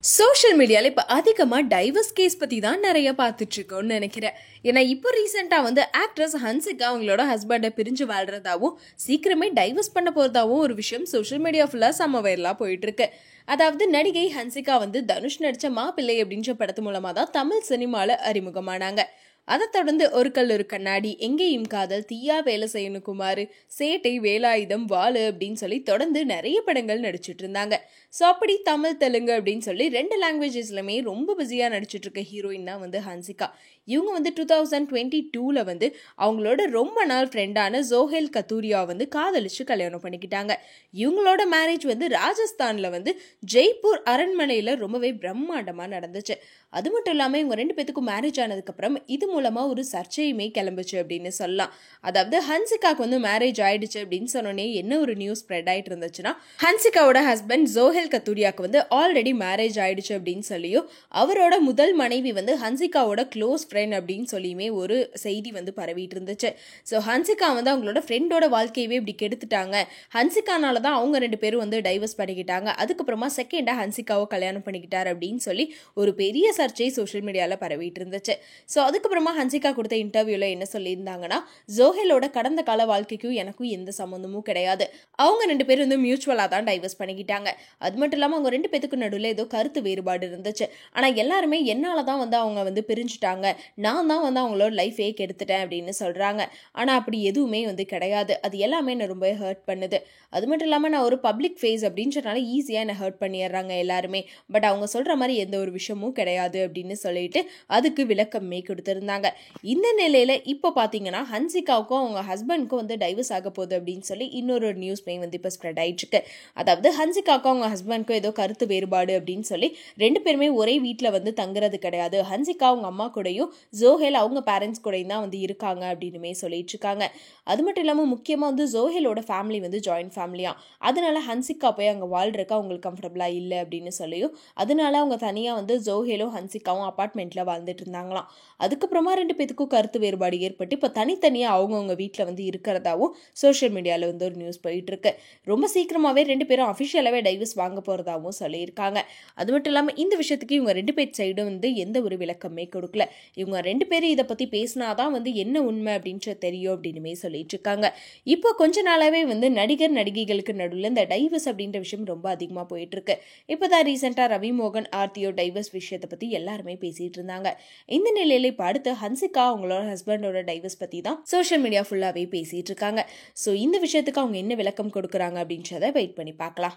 Social மீடியாவில் இப்போ அதிகமாக டைவர்ஸ் கேஸ் பற்றி தான் நிறைய பார்த்துட்டு இருக்கோம்னு நினைக்கிறேன். ஏன்னா இப்போ ரீசெண்டாக ஆக்ட்ரஸ் ஹன்சிகா அவங்களோட ஹஸ்பண்டை பிரிஞ்சு வாழ்றதாவும் சீக்கிரமே டைவர்ஸ் பண்ண போகிறதாவும் ஒரு விஷயம் சோஷியல் மீடியா ஃபுல்லாக செம்ம வைரலாக போயிட்டு இருக்கு. அதாவது நடிகை ஹன்சிகா தனுஷ் நடித்த மாப்பிள்ளை அப்படின்ற படத்து மூலமாக தான் தமிழ் சினிமாவில் அறிமுகமானாங்க. அதை தொடர்ந்து ஒரு கல் ஒரு கண்ணாடி, எங்கேயும் காதல், தீயா வேலை செய்யணும் குமார், சேட்டை, வேலாயுதம், வாலு அப்படின்னு சொல்லி தொடர்ந்து நிறைய படங்கள் நடிச்சிட்டு இருந்தாங்க. ஸோ அப்படி தமிழ் தெலுங்கு அப்படின்னு சொல்லி 2 லாங்குவேஜஸ்லுமே ரொம்ப பிஸியாக நடிச்சிட்டு இருக்க ஹீரோயின் தான் ஹன்சிகா. இவங்க 2022 அவங்களோட ரொம்ப நாள் ஃப்ரெண்டான ஜோஹேல் கத்தூரியா காதலிச்சு கல்யாணம் பண்ணிக்கிட்டாங்க. இவங்களோட மேரேஜ் ராஜஸ்தானில் ஜெய்ப்பூர் அரண்மனையில் ரொம்பவே பிரம்மாண்டமாக நடந்துச்சு. அது மட்டும் இல்லாமல் இவங்க 2 பேத்துக்கும் மேரேஜ் ஆனதுக்கப்புறம் இது மூலமாக ஒரு சர்ச்சையுமே கிளம்புச்சு அப்படின்னு சொல்லலாம். அதாவது ஹன்சிகாவுக்கு மேரேஜ் ஆயிடுச்சு அப்படின்னு சொன்னோன்னே என்ன ஒரு நியூஸ் ஸ்ப்ரெட் ஆகிட்டு இருந்துச்சுன்னா, ஹன்சிகாவோட ஹஸ்பண்ட் ஜோஹேல் கத்தூரியாவுக்கு ஆல்ரெடி மேரேஜ் ஆயிடுச்சு அப்படின்னு சொல்லியும் அவரோட முதல் மனைவி ஹன்சிகாவோட க்ளோஸ் ஃப்ரெண்ட் அப்படின்னு சொல்லியுமே ஒரு செய்தி பரவிட்டு இருந்துச்சு. ஸோ ஹன்சிகா அவங்களோட ஃப்ரெண்டோட வாழ்க்கையவே இப்படி கெடுத்துட்டாங்க, ஹன்சிகானால தான் அவங்க 2 பேரும் டைவர்ஸ் பண்ணிக்கிட்டாங்க, அதுக்கப்புறமா செகண்டா ஹன்சிகாவை கல்யாணம் பண்ணிக்கிட்டாரு அப்படின்னு சொல்லி ஒரு பெரிய சர்ச்சை சோஷியல் மீடியாவில் பரவிட்டு இருந்துச்சு. ஸோ அதுக்கப்புறமா ஹன்சிகா கொடுத்த இன்டர்வியூல என்ன சொல்லியிருந்தாங்கன்னா, ஜோஹேலோட கடந்த கால வாழ்க்கைக்கும் எனக்கும் எந்த சம்மந்தமும் கிடையாது, அவங்க 2 பேரும் மியூச்சுவலாக தான் டைவர்ஸ் பண்ணிக்கிட்டாங்க. அது மட்டும் இல்லாமல் அவங்க 2 பேத்துக்கும் நடுவில் ஏதோ கருத்து வேறுபாடு இருந்துச்சு. ஆனால் எல்லாருமே என்னால தான் அவங்க பிரிஞ்சுட்டாங்க, நான் தான் அவங்களோட லைஃபே கெடுத்துட்டேன் அப்படின்னு சொல்றாங்க. ஆனால் அப்படி எதுவுமே கிடையாது, அது எல்லாமே என்ன ரொம்ப ஹர்ட் பண்ணுது. அது மட்டும் இல்லாமல் நான் ஒரு பப்ளிக் ஃபேஸ் அப்படின்றனால ஈஸியாக என்ன ஹர்ட் பண்ணிடுறாங்க எல்லாருமே, பட் அவங்க சொல்ற மாதிரி எந்த ஒரு விஷயமும் கிடையாது அப்படின்னு சொல்லிட்டு அதுக்கு விளக்கமே கொடுத்திருந்தாங்க. இந்த நிலையில இப்போ பாத்தீங்கன்னா ஹன்சிகாவுக்கும் அவங்க ஹஸ்பண்ட்க்கும் டைவர்ஸ் ஆக போகுது அப்படின்னு சொல்லி இன்னொரு நியூஸ் இப்போ ஸ்ப்ரெட் ஆயிட்டு இருக்கு. அதாவது ஹன்சிகாவுக்கும் அவங்க ஹஸ்பண்ட்க்கும் ஏதோ கருத்து வேறுபாடு அப்படின்னு சொல்லி 2 பேருமே ஒரே வீட்டில் தங்குறது கிடையாது, ஹன்சிகா அவங்க அம்மா கூடயும் ஜோஹேல் அவங்க பேரண்ட்ஸ் கூடயும் தான் இருக்காங்க அப்படின்னுமே சொல்லிட்டு இருக்காங்க. அது மட்டும் இல்லாமல் முக்கியமாக ஜோஹேலோட ஃபேமிலி ஜாயின்ட் ஃபேமிலியா, அதனால ஹன்சிகா போய் அங்கே வாழ்றதுக்கு அவங்களுக்கு கம்ஃபர்டபுளா இல்லை அப்படின்னு சொல்லியும் அதனால அவங்க தனியாக ஜோஹேலும் ஹன்சிகாவும் அப்பார்ட்மெண்ட்ல வாழ்ந்துட்டு இருந்தாங்களாம். அதுக்கப்புறமா 2 பேத்துக்கும் கருத்து வேறுபாடு ஏற்பட்டு இப்போ தனித்தனியாக அவங்கவுங்க வீட்டில் இருக்கிறதாவும் சோஷியல் மீடியாவில் ஒரு நியூஸ் போயிட்டு இருக்கு. ரொம்ப சீக்கிரமாகவே 2 பேரும் அஃபிஷியலாகவே டைவர்ஸ் வாங்க போகிறதாவும் சொல்லியிருக்காங்க. அது மட்டும் இல்லாமல் இந்த விஷயத்துக்கு இவங்க 2 பேர் சைடும் எந்த ஒரு விளக்கமே கொடுக்கல. இவங்க 2 பேரும் இதை பற்றி பேசினாதான் என்ன உண்மை அப்படின்றது தெரியும் அப்படின்னுமே சொல்லிட்டு இருக்காங்க. இப்போ கொஞ்ச நாளாவே நடிகர் நடிகைகளுக்கு நடுவில் இந்த டைவர்ஸ் அப்படின்ற விஷயம் ரொம்ப அதிகமாக போயிட்டு இருக்கு. இப்போதான் ரீசெண்டாக ரவி மோகன் ஆர்த்தியோ டைவர்ஸ் விஷயத்தை பற்றி எல்லாருமே பேசிட்டு இருந்தாங்க. இந்த நிலையில இப்போ அடுத்து ஹன்சிகா அவங்களோட ஹஸ்பண்டோட டைவர்ஸ் பற்றி தான் சோஷியல் மீடியா ஃபுல்லாகவே பேசிட்டு இருக்காங்க. ஸோ இந்த விஷயத்துக்கு அவங்க என்ன விளக்கம் கொடுக்குறாங்க அப்படின்றத வெயிட் பண்ணி பார்க்கலாம்.